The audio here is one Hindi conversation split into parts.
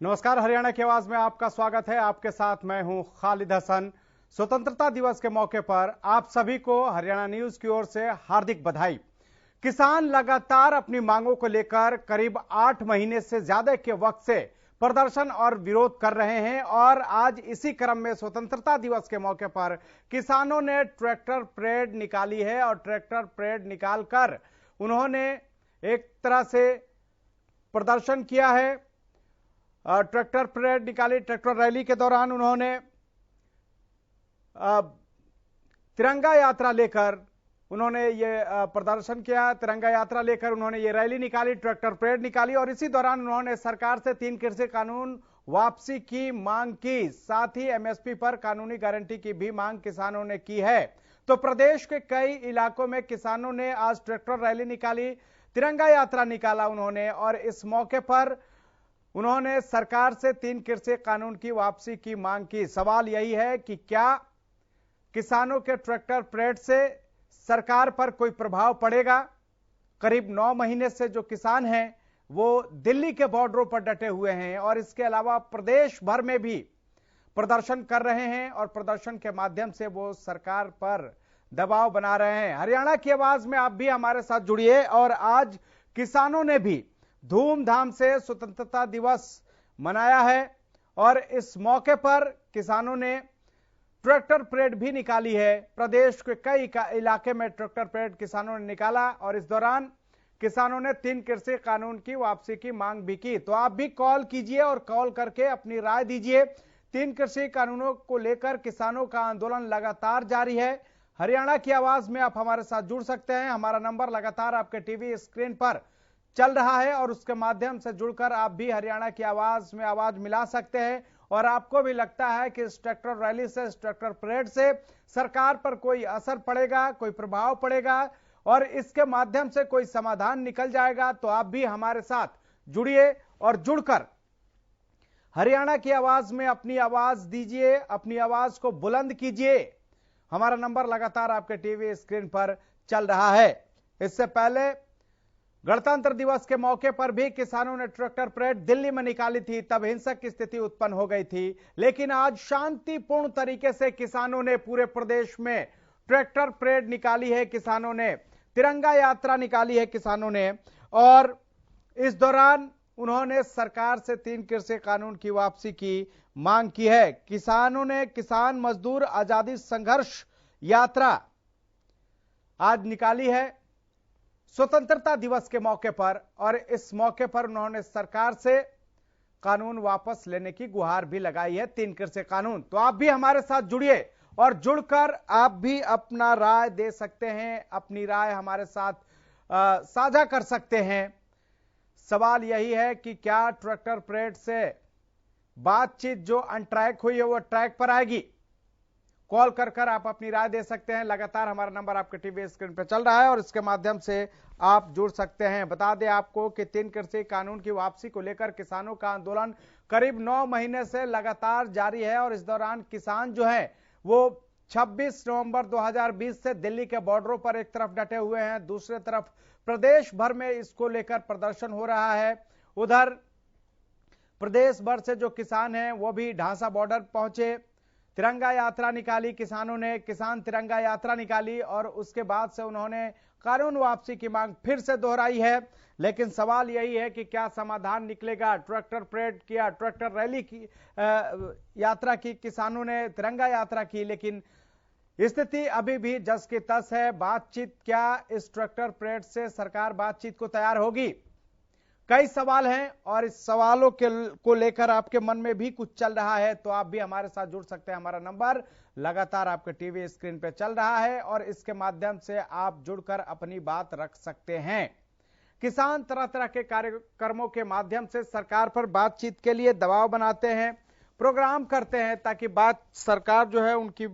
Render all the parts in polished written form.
नमस्कार, हरियाणा की आवाज में आपका स्वागत है। आपके साथ मैं हूं खालिद हसन। स्वतंत्रता दिवस के मौके पर आप सभी को हरियाणा न्यूज की ओर से हार्दिक बधाई। किसान लगातार अपनी मांगों को लेकर करीब 8 महीने से ज्यादा के वक्त से प्रदर्शन और विरोध कर रहे हैं और आज इसी क्रम में स्वतंत्रता दिवस के मौके पर किसानों ने ट्रैक्टर परेड निकाली है और ट्रैक्टर परेड निकालकर उन्होंने एक तरह से प्रदर्शन किया है। ट्रैक्टर परेड निकाली। ट्रैक्टर रैली के दौरान उन्होंने तिरंगा यात्रा लेकर उन्होंने ये प्रदर्शन किया। तिरंगा यात्रा लेकर उन्होंने ये रैली निकाली, ट्रैक्टर परेड निकाली और इसी दौरान उन्होंने सरकार से 3 कृषि कानून वापसी की मांग की। साथ ही एमएसपी पर कानूनी गारंटी की भी मांग किसानों ने की है। तो प्रदेश के कई इलाकों में किसानों ने आज ट्रैक्टर रैली निकाली, तिरंगा यात्रा निकाला उन्होंने और इस मौके पर उन्होंने सरकार से 3 कृषि कानून की वापसी की मांग की। सवाल यही है कि क्या किसानों के ट्रैक्टर परेड से सरकार पर कोई प्रभाव पड़ेगा? करीब 9 महीने से जो किसान हैं वो दिल्ली के बॉर्डरों पर डटे हुए हैं और इसके अलावा प्रदेश भर में भी प्रदर्शन कर रहे हैं और प्रदर्शन के माध्यम से वो सरकार पर दबाव बना रहे हैं। हरियाणा की आवाज में आप भी हमारे साथ जुड़िए और आज किसानों ने भी धूमधाम से स्वतंत्रता दिवस मनाया है और इस मौके पर किसानों ने ट्रैक्टर परेड भी निकाली है। प्रदेश के कई इलाके में ट्रैक्टर परेड किसानों ने निकाला और इस दौरान किसानों ने 3 कृषि कानून की वापसी की मांग भी की। तो आप भी कॉल कीजिए और कॉल करके अपनी राय दीजिए। 3 कृषि कानूनों को लेकर किसानों का आंदोलन लगातार जारी है। हरियाणा की आवाज में आप हमारे साथ जुड़ सकते हैं। हमारा नंबर लगातार आपके टीवी स्क्रीन पर चल रहा है और उसके माध्यम से जुड़कर आप भी हरियाणा की आवाज में आवाज मिला सकते हैं। और आपको भी लगता है कि इस ट्रैक्टर रैली से, इस ट्रैक्टर परेड से सरकार पर कोई असर पड़ेगा, कोई प्रभाव पड़ेगा और इसके माध्यम से कोई समाधान निकल जाएगा, तो आप भी हमारे साथ जुड़िए और जुड़कर हरियाणा की आवाज में अपनी आवाज दीजिए, अपनी आवाज को बुलंद कीजिए। हमारा नंबर लगातार आपके टीवी स्क्रीन पर चल रहा है। इससे पहले गणतंत्र दिवस के मौके पर भी किसानों ने ट्रैक्टर परेड दिल्ली में निकाली थी, तब हिंसक की स्थिति उत्पन्न हो गई थी। लेकिन आज शांतिपूर्ण तरीके से किसानों ने पूरे प्रदेश में ट्रैक्टर परेड निकाली है, किसानों ने तिरंगा यात्रा निकाली है किसानों ने और इस दौरान उन्होंने सरकार से 3 कृषि कानून की वापसी की मांग की है। किसानों ने किसान मजदूर आजादी संघर्ष यात्रा आज निकाली है स्वतंत्रता दिवस के मौके पर और इस मौके पर उन्होंने सरकार से कानून वापस लेने की गुहार भी लगाई है, 3 कृषि कानून। तो आप भी हमारे साथ जुड़िए और जुड़कर आप भी अपना राय दे सकते हैं, अपनी राय हमारे साथ साझा कर सकते हैं। सवाल यही है कि क्या ट्रैक्टर परेड से बातचीत जो अनट्रैक हुई है वो ट्रैक पर आएगी? कॉल कर आप अपनी राय दे सकते हैं। लगातार हमारा नंबर आपके टीवी स्क्रीन पर चल रहा है और इसके माध्यम से आप जुड़ सकते हैं। बता दें आपको कि 3 कृषि कानून की वापसी को लेकर किसानों का आंदोलन करीब 9 महीने से लगातार जारी है और इस दौरान किसान जो है वो 26 नवंबर 2020 से दिल्ली के बॉर्डरों पर एक तरफ डटे हुए हैं, दूसरे तरफ प्रदेश भर में इसको लेकर प्रदर्शन हो रहा है। उधर प्रदेश भर से जो किसान हैं वो भी ढांसा बॉर्डर पहुंचे, तिरंगा यात्रा निकाली किसानों ने, किसान तिरंगा यात्रा निकाली और उसके बाद से उन्होंने कानून वापसी की मांग फिर से दोहराई है। लेकिन सवाल यही है कि क्या समाधान निकलेगा? ट्रैक्टर परेड किया, ट्रैक्टर रैली की यात्रा की किसानों ने, तिरंगा यात्रा की, लेकिन स्थिति अभी भी जस की तस है। बातचीत क्या इस ट्रैक्टर परेड से सरकार बातचीत को तैयार होगी? कई सवाल हैं और इस सवालों को लेकर आपके मन में भी कुछ चल रहा है तो आप भी हमारे साथ जुड़ सकते हैं। हमारा नंबर लगातार आपके टीवी स्क्रीन पे चल रहा है और इसके माध्यम से आप जुड़कर अपनी बात रख सकते हैं। किसान तरह तरह के कार्यक्रमों के माध्यम से सरकार पर बातचीत के लिए दबाव बनाते हैं, प्रोग्राम करते हैं ताकि सरकार जो है उनकी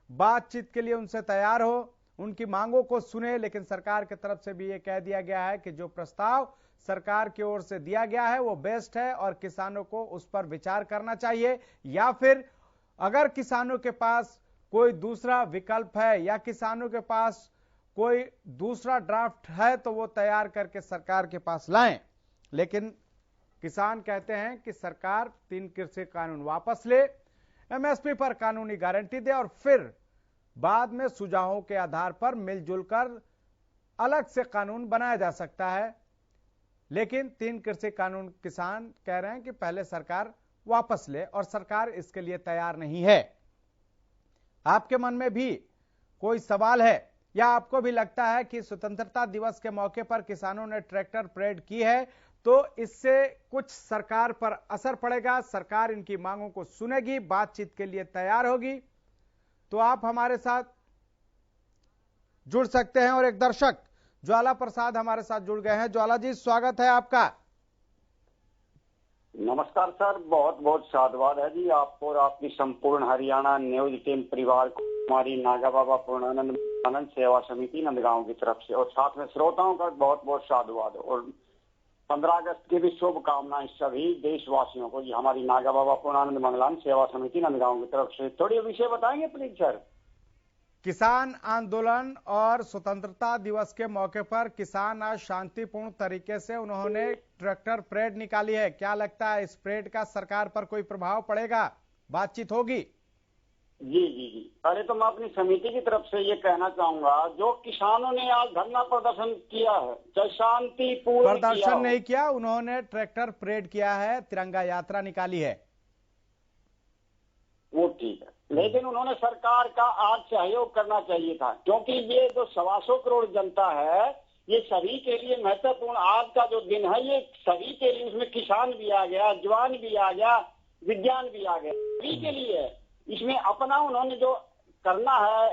बातचीत के लिए उनसे तैयार हो, उनकी मांगों को सुने। लेकिन सरकार की तरफ से भी ये कह दिया गया है कि जो प्रस्ताव सरकार की ओर से दिया गया है वो बेस्ट है और किसानों को उस पर विचार करना चाहिए, या फिर अगर किसानों के पास कोई दूसरा विकल्प है या किसानों के पास कोई दूसरा ड्राफ्ट है तो वो तैयार करके सरकार के पास लाएं। लेकिन किसान कहते हैं कि सरकार 3 कृषि कानून वापस ले, एमएसपी पर कानूनी गारंटी दे और फिर बाद में सुझावों के आधार पर मिलजुल कर अलग से कानून बनाया जा सकता है। लेकिन 3 कृषि कानून किसान कह रहे हैं कि पहले सरकार वापस ले और सरकार इसके लिए तैयार नहीं है। आपके मन में भी कोई सवाल है या आपको भी लगता है कि स्वतंत्रता दिवस के मौके पर किसानों ने ट्रैक्टर परेड की है तो इससे कुछ सरकार पर असर पड़ेगा, सरकार इनकी मांगों को सुनेगी, बातचीत के लिए तैयार होगी, तो आप हमारे साथ जुड़ सकते हैं। और एक दर्शक ज्वाला प्रसाद हमारे साथ जुड़ गए हैं। ज्वाला जी, स्वागत है आपका। नमस्कार सर, बहुत बहुत साधुवाद है जी आपको और आपकी संपूर्ण हरियाणा न्यूज टीम परिवार को हमारी नागा बाबा पूर्णानंद आनंद सेवा समिति नंदगांव की तरफ से, और साथ में श्रोताओं का बहुत बहुत साधुवाद और 15 अगस्त की भी शुभकामनाएं सभी देशवासियों को जी हमारी नागा बाबा पूर्णानंद मंगलान सेवा समिति नंदगांव की तरफ से। थोड़ी विषय बताएंगे प्लीज सर। किसान आंदोलन और स्वतंत्रता दिवस के मौके पर किसान आज शांतिपूर्ण तरीके से उन्होंने ट्रैक्टर परेड निकाली है। क्या लगता है इस परेड का सरकार पर कोई प्रभाव पड़ेगा, बातचीत होगी? जी जी जी, अरे तो मैं अपनी समिति की तरफ से ये कहना चाहूंगा, जो किसानों ने आज धरना प्रदर्शन किया है चाहे शांतिपूर्ण प्रदर्शन नहीं किया, उन्होंने ट्रैक्टर परेड किया है, तिरंगा यात्रा निकाली है, वो ठीक है, लेकिन उन्होंने सरकार का आज सहयोग करना चाहिए था, क्योंकि ये जो 125 करोड़ जनता है ये सभी के लिए महत्वपूर्ण आज का जो दिन है ये सभी के लिए, उसमें किसान भी आ गया, जवान भी आ गया, विज्ञान भी आ गया, सभी के लिए इसमें अपना उन्होंने जो करना है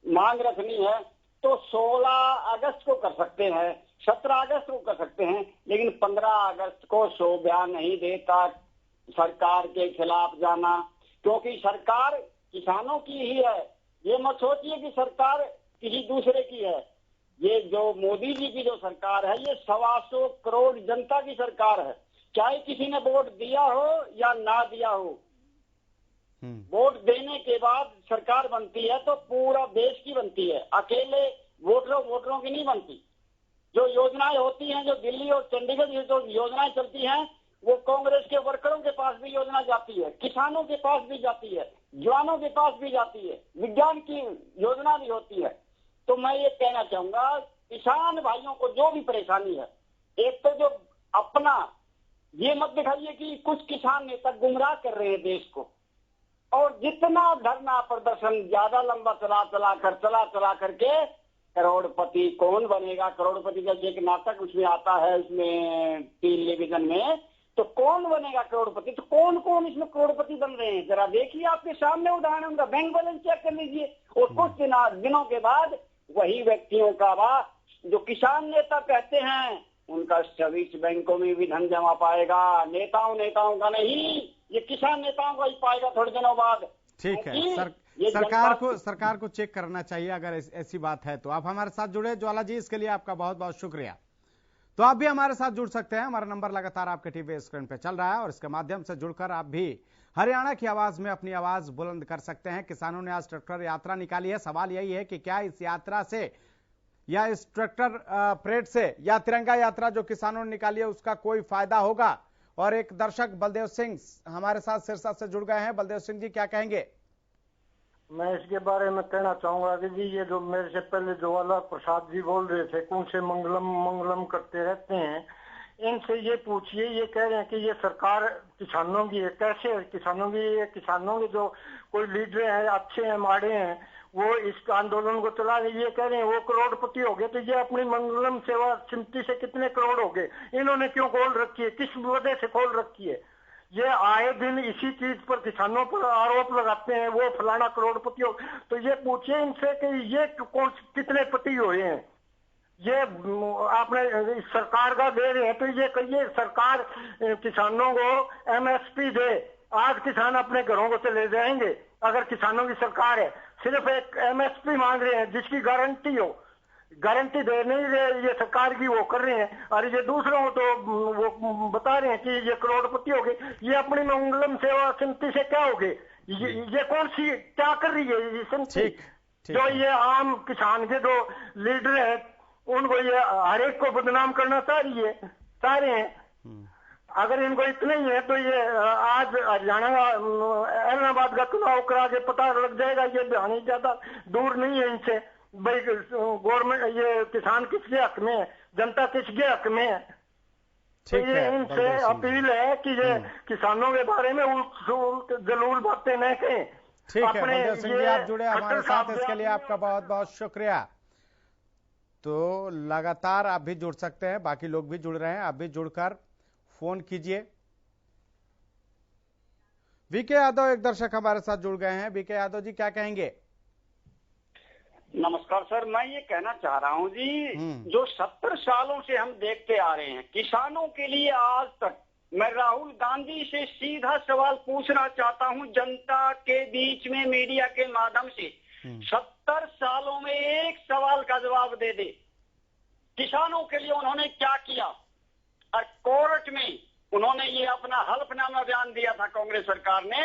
मांग रखनी है तो 16 अगस्त को कर सकते हैं, 17 अगस्त को कर सकते हैं, लेकिन 15 अगस्त को सो बयान नहीं देता सरकार के खिलाफ जाना, क्योंकि सरकार किसानों की ही है। ये मत सोचिए कि सरकार किसी दूसरे की है। ये जो मोदी जी की जो सरकार है ये 125 करोड़ जनता की सरकार है, चाहे किसी ने वोट दिया हो या ना दिया हो। वोट देने के बाद सरकार बनती है तो पूरा देश की बनती है, अकेले वोटरों की नहीं बनती। जो योजनाएं होती हैं, जो दिल्ली और चंडीगढ़ में जो योजनाएं चलती हैं वो कांग्रेस के वर्करों के पास भी योजना जाती है, किसानों के पास भी जाती है, जवानों के पास भी जाती है, विज्ञान की योजना भी होती है। तो मैं ये कहना चाहूंगा किसान भाइयों को जो भी परेशानी है, एक तो जो अपना ये मत दिखाइए कि कुछ किसान नेता गुमराह कर रहे हैं देश को, और जितना धरना प्रदर्शन ज्यादा लंबा चला करके करोड़पति कौन बनेगा, करोड़पति का एक नाटक उसमें आता है, उसमें टेलीविजन में, तो कौन बनेगा करोड़पति, तो कौन कौन इसमें करोड़पति बन रहे हैं जरा देखिए, आपके सामने उदाहरण, उनका बैंक बैलेंस चेक कर लीजिए, और कुछ दिनों के बाद वही व्यक्तियों का जो किसान नेता कहते हैं उनका स्वीट बैंकों में भी धन जमा पाएगा, नेताओं का नहीं, ये किसान नेताओं का ही पाएगा थोड़े दिनों बाद। ठीक है, सरकार को चेक करना चाहिए अगर ऐसी बात है तो। आप हमारे साथ जुड़े ज्वाला जी, इसके लिए आपका बहुत बहुत शुक्रिया। तो आप भी हमारे साथ जुड़ सकते हैं, हमारा नंबर लगातार आपके टीवी स्क्रीन पे चल रहा है और इसके माध्यम से जुड़कर आप भी हरियाणा की आवाज में अपनी आवाज बुलंद कर सकते हैं। किसानों ने आज ट्रैक्टर यात्रा निकाली है, सवाल यही है कि क्या इस यात्रा से या इस ट्रैक्टर परेड से या तिरंगा यात्रा जो किसानों ने निकाली है उसका कोई फायदा होगा? और एक दर्शक बलदेव सिंह हमारे साथ सिरसा से जुड़ गए हैं। बलदेव सिंह जी, क्या कहेंगे? मैं इसके बारे में कहना चाहूंगा कि जी ये जो मेरे से पहले ज्वाला प्रसाद जी बोल रहे थे, कौन से मंगलम करते रहते हैं, इनसे ये पूछिए, ये कह रहे हैं कि ये सरकार किसानों की है, कैसे किसानों की है? किसानों के जो कोई लीडर हैं अच्छे हैं माड़े हैं वो इस आंदोलन को चला रहे, ये कह रहे हैं वो करोड़पति हो गए, तो ये अपनी मंगलम सेवा समिति से कितने करोड़ हो गए? इन्होंने क्यों खोल रखी है, किस वजह से खोल रखी है? ये आए दिन इसी चीज पर किसानों पर आरोप लगाते हैं, वो फलाना करोड़पति हो, तो ये पूछिए इनसे कि ये कौन कितने पति हुए हैं? ये आपने सरकार का दे रहे हैं तो ये कहिए सरकार किसानों को एमएसपी दे, आज किसान अपने घरों को चले जाएंगे। अगर किसानों की सरकार है, सिर्फ एक एमएसपी मांग रहे हैं जिसकी गारंटी हो, गारंटी दे नहीं रहे ये सरकार की, वो कर रहे हैं, और ये दूसरों को तो वो बता रहे हैं कि ये करोड़पति हो गए। ये अपनी मंगलम सेवा समिति से क्या हो गए? ये कौन सी क्या कर रही है ये समिति? जो ये आम किसान के जो लीडर है उनको ये हर एक को बदनाम करना चाह रही है, चाह रहे हैं। अगर इनको इतने ही है तो ये आज हरियाणा इलाहाबाद का चुनाव करा के पता लग जाएगा। ये बयानी ज्यादा दूर नहीं है इनसे। भाई गवर्नमेंट ये किसान किसके हक में है, जनता किसके हक में है। तो ये इनसे अपील है कि ये किसानों के बारे में जरूर बातें न कहें। ठीक है बलदेव सिंह जी, आप जुड़े हमारे साथ, इसके लिए आपका बहुत बहुत शुक्रिया। तो लगातार आप भी जुड़ सकते हैं, बाकी लोग भी जुड़ रहे हैं, आप भी जुड़कर फोन कीजिए। वीके यादव एक दर्शक हमारे साथ जुड़ गए हैं। वीके यादव जी, क्या कहेंगे? नमस्कार सर, मैं ये कहना चाह रहा हूँ जी, जो 70 सालों से हम देखते आ रहे हैं किसानों के लिए, आज तक मैं राहुल गांधी से सीधा सवाल पूछना चाहता हूँ जनता के बीच में मीडिया के माध्यम से। 70 सालों में एक सवाल का जवाब दे दे, किसानों के लिए उन्होंने क्या किया। और कोर्ट में उन्होंने ये अपना हल्फनामा बयान दिया था कांग्रेस सरकार ने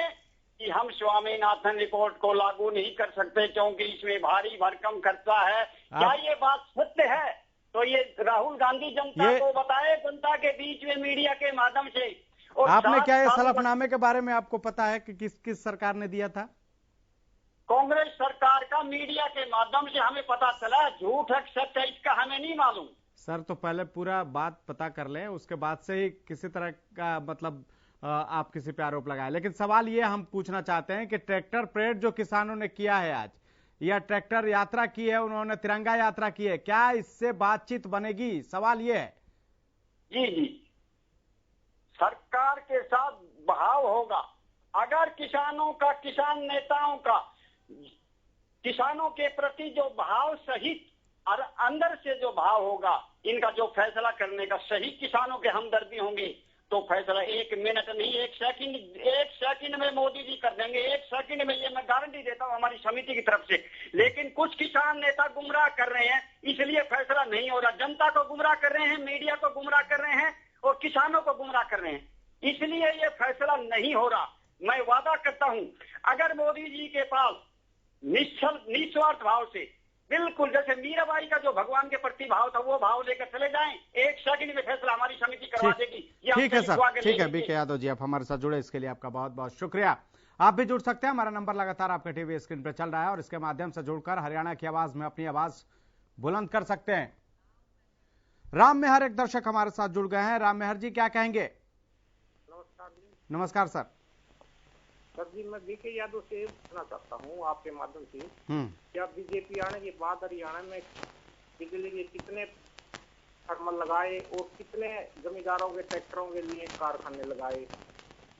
कि हम स्वामीनाथन रिपोर्ट को लागू नहीं कर सकते क्योंकि इसमें भारी भरकम खर्चा है। क्या ये बात सत्य है? तो ये राहुल गांधी जनता को बताए, जनता के बीच में मीडिया के माध्यम से। और आपने क्या इस हलफनामे के बारे में आपको पता है कि किस सरकार ने दिया था? कांग्रेस सरकार का मीडिया के माध्यम से हमें पता चला। झूठ है सच है इसका हमें नहीं मालूम सर। तो पहले पूरा बात पता कर लें, उसके बाद से ही किसी तरह का मतलब आप किसी पे आरोप लगाए। लेकिन सवाल ये हम पूछना चाहते हैं कि ट्रैक्टर परेड जो किसानों ने किया है आज, या ट्रैक्टर यात्रा की है, उन्होंने तिरंगा यात्रा की है, क्या इससे बातचीत बनेगी? सवाल ये है। जी, सरकार के साथ बहाव होगा। अगर किसानों का, किसान नेताओं का किसानों के प्रति जो भाव सही और अंदर से जो भाव होगा, इनका जो फैसला करने का सही किसानों के हमदर्दी होंगे तो फैसला 1 मिनट नहीं, 1 सेकंड में मोदी जी कर देंगे। 1 सेकंड में, ये मैं गारंटी देता हूं हमारी समिति की तरफ से। लेकिन कुछ किसान नेता गुमराह कर रहे हैं, इसलिए फैसला नहीं हो रहा। जनता को गुमराह कर रहे हैं, मीडिया को गुमराह कर रहे हैं और किसानों को गुमराह कर रहे हैं, इसलिए ये फैसला नहीं हो रहा। मैं वादा करता हूं अगर मोदी जी के पास निस्वार्थ भाव से, बिल्कुल जैसे मीराबाई का जो भगवान के प्रति भाव था, वो भाव लेकर चले जाएं, 1 सेकंड में फैसला हमारी समिति करवा देगी। ठीक है सर, ठीक है। बीके यादव जी, आप हमारे साथ जुड़े, इसके लिए आपका बहुत बहुत शुक्रिया। आप भी जुड़ सकते हैं, हमारा नंबर लगातार आपके टीवी स्क्रीन पर चल रहा है और इसके माध्यम से जुड़कर हरियाणा की आवाज में अपनी आवाज बुलंद कर सकते हैं। राम मेहर एक दर्शक हमारे साथ जुड़ गए हैं। राम मेहर जी, क्या कहेंगे? नमस्कार सर। सर जी, मैं बीके यादव से पूछना चाहता हूँ आपके माध्यम से, क्या बीजेपी आने के बाद हरियाणा में बिजली के कितने थर्मल लगाए और कितने जमींदारों के ट्रैक्टरों के लिए कारखाने लगाए?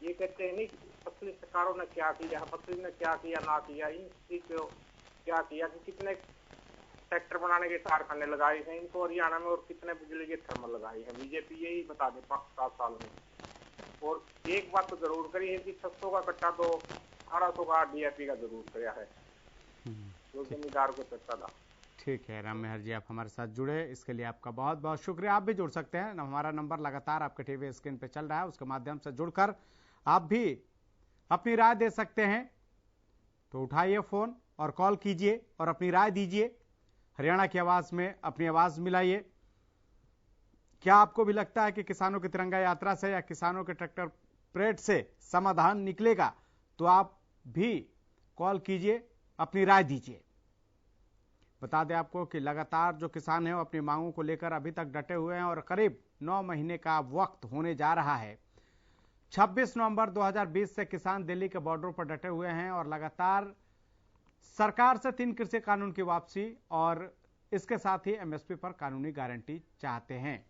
ये कहते हैं नहीं पिछली सरकारों ने क्या किया, पिछली ने क्या किया ना किया, इनकी क्या किया कि कितने ट्रैक्टर बनाने के कारखाने लगाए हैं इनको हरियाणा में और कितने बिजली के थर्मल लगाए हैं? बीजेपी यही बता दे 5-7 साल में। और एक बात तो जरूर करी है कि 600 का कट्टा तो 1800 का डीएपी का जरूर किया है जो जमींदार को चर्चा था। ठीक है राम मेहर जी, आप हमारे साथ जुड़े, इसके लिए आपका बहुत बहुत शुक्रिया। आप भी जुड़ सकते हैं, हमारा नंबर लगातार आपके टीवी स्क्रीन पे चल रहा है, उसके माध्यम से जुड़कर आप भी अपनी राय दे सकते हैं। तो उठाइए फोन और कॉल कीजिए और अपनी राय दीजिए, हरियाणा की आवाज में अपनी आवाज मिलाइए। क्या आपको भी लगता है कि किसानों की तिरंगा यात्रा से या किसानों के ट्रैक्टर परेड से समाधान निकलेगा? तो आप भी कॉल कीजिए, अपनी राय दीजिए। बता दें आपको कि लगातार जो किसान हैं वो अपनी मांगों को लेकर अभी तक डटे हुए हैं और करीब 9 महीने का वक्त होने जा रहा है। 26 नवंबर 2020 से किसान दिल्ली के बॉर्डरों पर डटे हुए हैं और लगातार सरकार से 3 कृषि कानून की वापसी और इसके साथ ही एमएसपी पर कानूनी गारंटी चाहते हैं।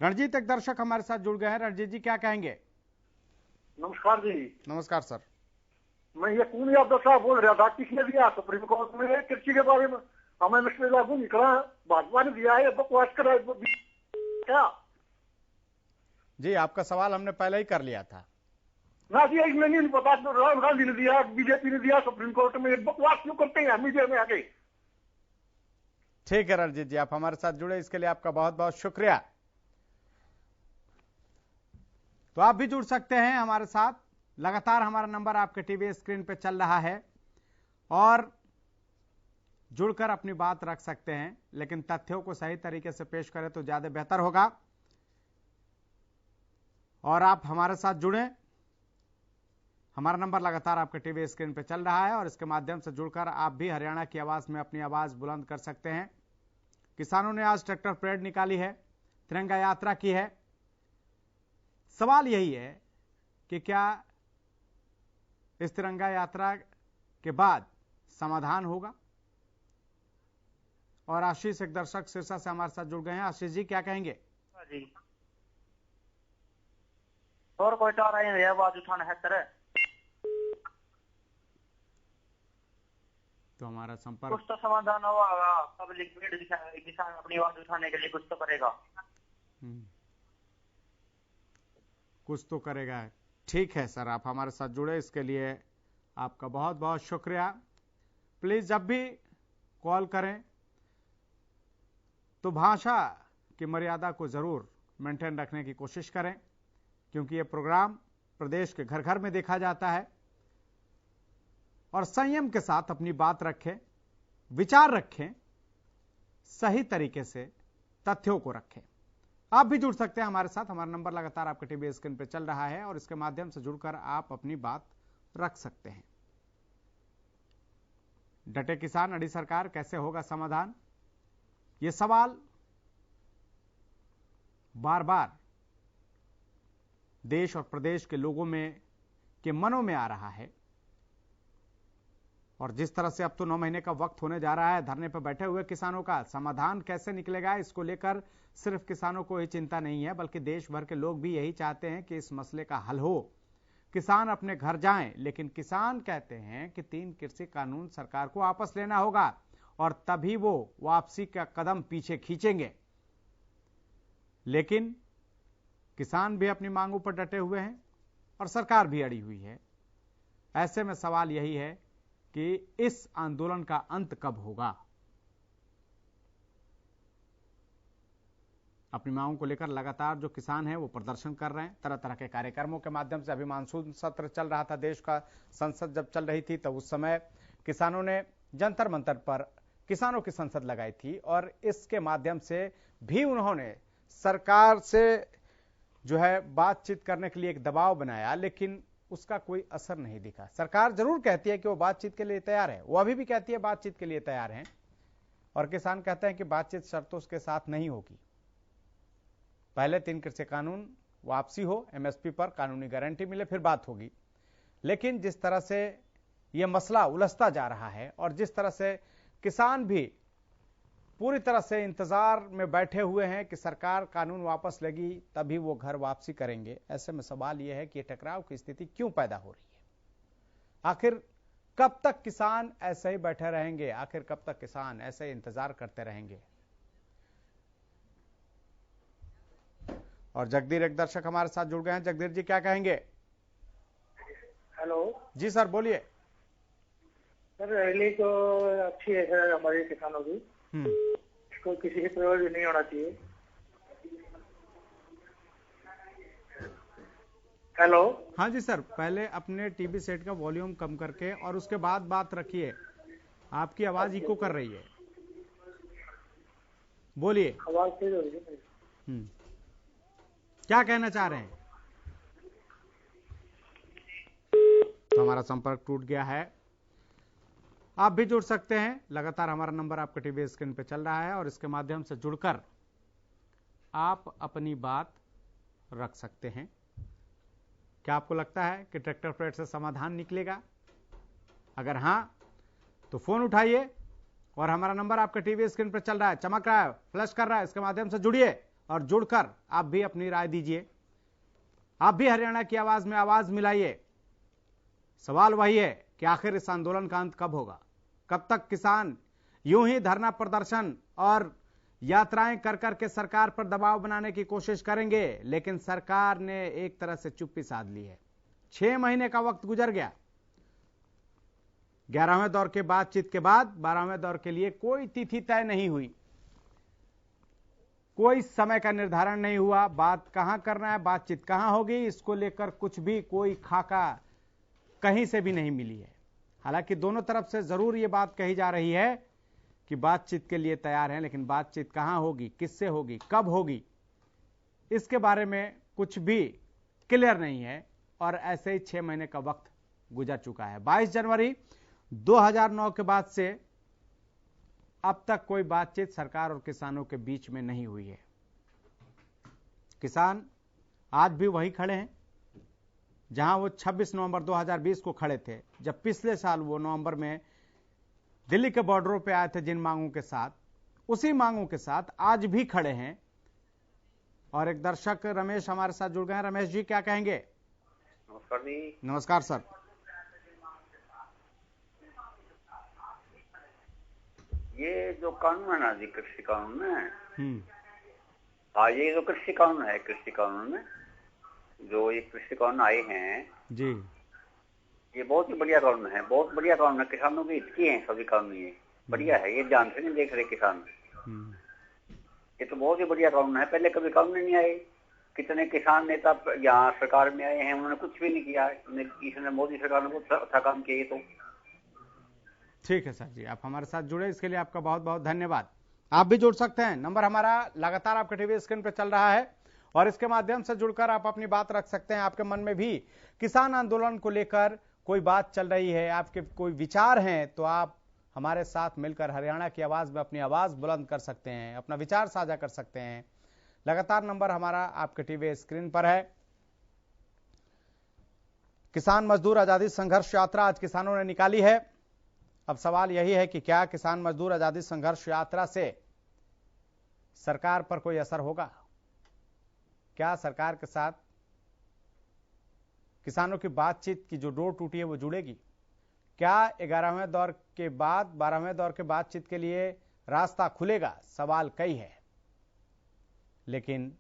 रणजीत एक दर्शक हमारे साथ जुड़ गए हैं। रणजीत जी, क्या कहेंगे? नमस्कार जी। नमस्कार सर। मैं यकीन यादव साहब बोल रहा था, किसने दिया सुप्रीम कोर्ट में कृषि के बारे में? हमें एमएसपी लागू निकला, भाजपा ने दिया है, बकवास करा क्या? जी, आपका सवाल हमने पहले ही कर लिया था ना जी, इसमें नहीं पता। राहुल गांधी ने दिया, बीजेपी ने दिया सुप्रीम कोर्ट में, बकवास क्यों करते हैं मीडिया में आके? ठीक है रणजीत जी, आप हमारे साथ जुड़े, इसके लिए आपका बहुत बहुत शुक्रिया। तो आप भी जुड़ सकते हैं हमारे साथ, लगातार हमारा नंबर आपके टीवी स्क्रीन पे चल रहा है और जुड़कर अपनी बात रख सकते हैं, लेकिन तथ्यों को सही तरीके से पेश करें तो ज्यादा बेहतर होगा। और आप हमारे साथ जुड़ें। हमारा नंबर लगातार आपके टीवी स्क्रीन पर चल रहा है और इसके माध्यम से जुड़कर आप भी हरियाणा की आवाज में अपनी आवाज बुलंद कर सकते हैं। किसानों ने आज ट्रैक्टर परेड निकाली है, तिरंगा यात्रा की है। सवाल यही है कि क्या इस तिरंगा यात्रा के बाद समाधान होगा? और आशीष एक दर्शक सिरसा से हमारे साथ जुड़ गए हैं। आशीष जी, क्या कहेंगे? जी, और कोई चाह रहे हैं आवाज उठाना है तरह तो हमारा संपर्क कुछ तो समाधान होगा। पब्लिक किसान अपनी आवाज उठाने के लिए कुछ तो करेगा। कुछ तो करेगा। ठीक है सर, आप हमारे साथ जुड़े, इसके लिए आपका बहुत बहुत शुक्रिया। प्लीज जब भी कॉल करें तो भाषा की मर्यादा को जरूर मेंटेन रखने की कोशिश करें, क्योंकि यह प्रोग्राम प्रदेश के घर घर में देखा जाता है। और संयम के साथ अपनी बात रखें, विचार रखें, सही तरीके से तथ्यों को रखें। आप भी जुड़ सकते हैं हमारे साथ। हमारा नंबर लगातार आपके टीवी स्क्रीन पर चल रहा है और इसके माध्यम से जुड़कर आप अपनी बात रख सकते हैं। डटे किसान, अड़ी सरकार, कैसे होगा समाधान? यह सवाल बार बार देश और प्रदेश के लोगों में के मनों में आ रहा है। और जिस तरह से अब तो 9 महीने का वक्त होने जा रहा है धरने पर बैठे हुए किसानों का, समाधान कैसे निकलेगा इसको लेकर सिर्फ किसानों को ही चिंता नहीं है, बल्कि देश भर के लोग भी यही चाहते हैं कि इस मसले का हल हो, किसान अपने घर जाएं। लेकिन किसान कहते हैं कि 3 कृषि कानून सरकार को वापस लेना होगा और तभी वो वापसी का कदम पीछे खींचेंगे। लेकिन किसान भी अपनी मांगों पर डटे हुए हैं और सरकार भी अड़ी हुई है। ऐसे में सवाल यही है कि इस आंदोलन का अंत कब होगा? अपनी मांगों को लेकर लगातार जो किसान हैं वो प्रदर्शन कर रहे हैं, तरह तरह के कार्यक्रमों के माध्यम से। अभी मानसून सत्र चल रहा था देश का, संसद जब चल रही थी तब उस समय किसानों ने जंतर मंतर पर किसानों की संसद लगाई थी और इसके माध्यम से भी उन्होंने सरकार से जो है बातचीत करने के लिए एक दबाव बनाया, लेकिन उसका कोई असर नहीं दिखा। सरकार जरूर कहती है कि वो बातचीत के लिए तैयार है, वो अभी भी कहती है बातचीत के लिए तैयार है, और किसान कहते हैं कि बातचीत शर्तों के साथ नहीं होगी। पहले 3 कृषि कानून वापसी हो, एमएसपी पर कानूनी गारंटी मिले, फिर बात होगी। लेकिन जिस तरह से यह मसला उलझता जा रहा है और जिस तरह से किसान भी पूरी तरह से इंतजार में बैठे हुए हैं कि सरकार कानून वापस लेगी तभी वो घर वापसी करेंगे, ऐसे में सवाल यह है कि टकराव की स्थिति क्यों पैदा हो रही है? आखिर कब तक किसान ऐसे ही बैठे रहेंगे? आखिर कब तक किसान ऐसे ही इंतजार करते रहेंगे? और जगदीर एक दर्शक हमारे साथ जुड़ गए हैं। जगदीर जी, क्या कहेंगे? हेलो जी सर, बोलिए। सर, रैली तो अच्छी है सर हमारे किसानों की, इसको किसी के प्रयोग नहीं होना चाहिए। हेलो। हाँ जी सर, पहले अपने टीवी सेट का वॉल्यूम कम करके और उसके बाद बात रखिए, आपकी आवाज इको कर रही है। बोलिए। आवाज तेज हो रही है। क्या कहना चाह रहे हैं? तो हमारा संपर्क टूट गया है। आप भी जुड़ सकते हैं, लगातार हमारा नंबर आपके टीवी स्क्रीन पे चल रहा है और इसके माध्यम से जुड़कर आप अपनी बात रख सकते हैं। क्या आपको लगता है कि ट्रैक्टर परेड से समाधान निकलेगा? अगर हां तो फोन उठाइए और हमारा नंबर आपके टीवी स्क्रीन पर चल रहा है, चमक रहा है, फ्लैश कर रहा है, इसके माध्यम से जुड़िए और जुड़कर आप भी अपनी राय दीजिए। आप भी हरियाणा की आवाज में आवाज मिलाइए। सवाल वही है कि आखिर इस आंदोलन का अंत कब होगा? कब तक किसान यूं ही धरना प्रदर्शन और यात्राएं कर करके सरकार पर दबाव बनाने की कोशिश करेंगे? लेकिन सरकार ने एक तरह से चुप्पी साध ली है। 6 महीने का वक्त गुजर गया। 11वें दौर के बातचीत के बाद 12वें दौर के लिए कोई तिथि तय नहीं हुई, कोई समय का निर्धारण नहीं हुआ। बात कहां करना है, बातचीत कहां होगी, इसको लेकर कुछ भी कोई खाका कहीं से भी नहीं मिली है। हालांकि दोनों तरफ से जरूर यह बात कही जा रही है कि बातचीत के लिए तैयार हैं, लेकिन बातचीत कहां होगी, किससे होगी, कब होगी, इसके बारे में कुछ भी क्लियर नहीं है और ऐसे ही 6 महीने का वक्त गुजर चुका है। 22 जनवरी 2009 के बाद से अब तक कोई बातचीत सरकार और किसानों के बीच में नहीं हुई है। किसान आज भी वही खड़े हैं जहां वो 26 नवंबर 2020 को खड़े थे, जब पिछले साल वो नवंबर में दिल्ली के बॉर्डरों पे आए थे जिन मांगों के साथ, उसी मांगों के साथ आज भी खड़े हैं। और एक दर्शक रमेश हमारे साथ जुड़ गए हैं। रमेश जी, क्या कहेंगे? नमस्कार जी। नमस्कार सर। ये जो कानून है ना जी, कृषि कानून है, हाँ, ये जो कृषि कानून है, कृषि कानून में जो ये कृषि कानून आए हैं जी, ये बहुत ही बढ़िया कानून है, बहुत बढ़िया कानून है। किसानों के हित के हैं सभी कानून, ये बढ़िया है। ये ध्यान से नहीं देख रहे किसान। ये तो बहुत ही बढ़िया कानून है। पहले कभी कानून नहीं आए। कितने किसान नेता यहाँ सरकार में आए हैं, उन्होंने कुछ भी नहीं किया। इसने मोदी सरकार ने बहुत अच्छा काम किया। तो ठीक है सर जी, आप हमारे साथ जुड़े, इसके लिए आपका बहुत बहुत धन्यवाद। आप भी जुड़ सकते हैं, नंबर हमारा लगातार आपके टीवी स्क्रीन पर चल रहा है और इसके माध्यम से जुड़कर आप अपनी बात रख सकते हैं। आपके मन में भी किसान आंदोलन को लेकर कोई बात चल रही है, आपके कोई विचार हैं, तो आप हमारे साथ मिलकर हरियाणा की आवाज में अपनी आवाज बुलंद कर सकते हैं, अपना विचार साझा कर सकते हैं। लगातार नंबर हमारा आपके टीवी स्क्रीन पर है। किसान मजदूर आजादी संघर्ष यात्रा आज किसानों ने निकाली है। अब सवाल यही है कि क्या किसान मजदूर आजादी संघर्ष यात्रा से सरकार पर कोई असर होगा? क्या सरकार के साथ किसानों की बातचीत की जो डोर टूटी है वो जुड़ेगी? क्या 11वें दौर के बाद 12वें दौर के बातचीत के लिए रास्ता खुलेगा? सवाल कई है, लेकिन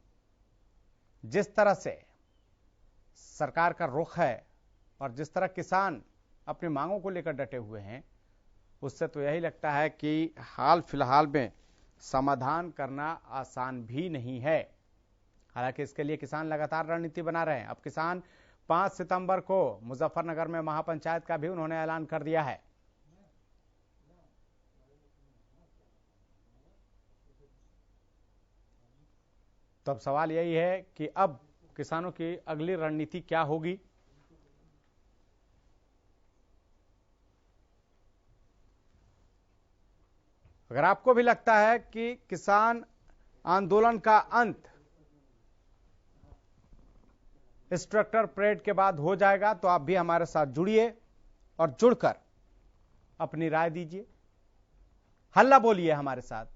जिस तरह से सरकार का रुख है और जिस तरह किसान अपनी मांगों को लेकर डटे हुए हैं, उससे तो यही लगता है कि हाल फिलहाल में समाधान करना आसान भी नहीं है। हालांकि इसके लिए किसान लगातार रणनीति बना रहे हैं। अब किसान 5 सितंबर को मुजफ्फरनगर में महापंचायत का भी उन्होंने ऐलान कर दिया है। तो अब सवाल यही है कि अब किसानों की अगली रणनीति क्या होगी? अगर आपको भी लगता है कि किसान आंदोलन का अंत इस ट्रैक्टर परेड के बाद हो जाएगा, तो आप भी हमारे साथ जुड़िए और जुड़कर अपनी राय दीजिए, हल्ला बोलिए, हमारे साथ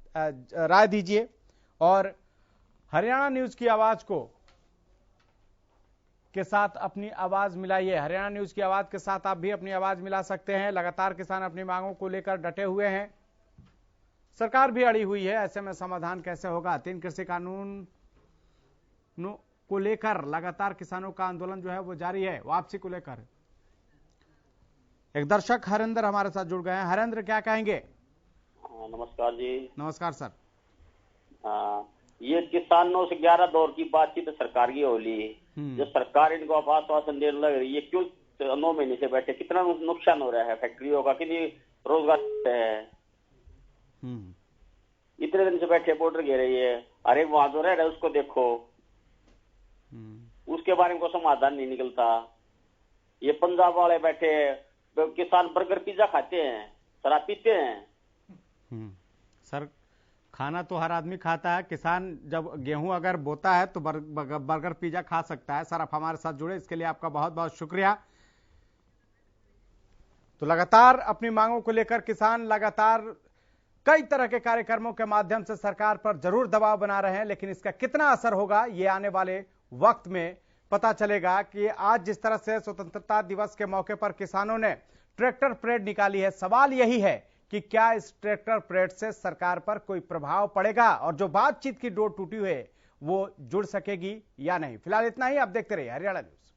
राय दीजिए और हरियाणा न्यूज की आवाज के साथ अपनी आवाज मिलाइए। हरियाणा न्यूज की आवाज के साथ आप भी अपनी आवाज मिला सकते हैं। लगातार किसान अपनी मांगों को लेकर डटे हुए हैं, सरकार भी अड़ी हुई है। ऐसे में समाधान कैसे होगा? 3 कृषि कानून को लेकर लगातार किसानों का आंदोलन जो है वो जारी है, वापसी को लेकर। एक दर्शक हरेंद्र हमारे साथ जुड़ गए हैं। हरेंद्र, क्या कहेंगे? नमस्कार जी। नमस्कार सर। ये किसानों से 11 दौर की बातचीत सरकार की होली, जो सरकार इनको आश्वासन देने लग रही है, क्यों 9 महीने से बैठे? कितना नुकसान हो रहा है फैक्ट्रियों का, कितनी रोजगार है। इतने दिन से बैठे बॉर्डर घेरे है, अरे वहां जो रह रहा है उसको देखो, उसके बारे में कोई समाधान नहीं निकलता। ये पंजाब वाले बैठे किसान बर्गर पिज्जा खाते हैं, शराब पीते हैं। सर, खाना तो हर आदमी खाता है। किसान जब गेहूं अगर बोता है तो बर्गर पिज्जा खा सकता है। सर, आप हमारे साथ जुड़े, इसके लिए आपका बहुत बहुत शुक्रिया। तो लगातार अपनी मांगों को लेकर किसान लगातार कई तरह के कार्यक्रमों के माध्यम से सरकार पर जरूर दबाव बना रहे हैं, लेकिन इसका कितना असर होगा ये आने वाले वक्त में पता चलेगा। कि आज जिस तरह से स्वतंत्रता दिवस के मौके पर किसानों ने ट्रैक्टर परेड निकाली है, सवाल यही है कि क्या इस ट्रैक्टर परेड से सरकार पर कोई प्रभाव पड़ेगा और जो बातचीत की डोर टूटी हुई है वो जुड़ सकेगी या नहीं। फिलहाल इतना ही, आप देखते रहिए हरियाणा न्यूज।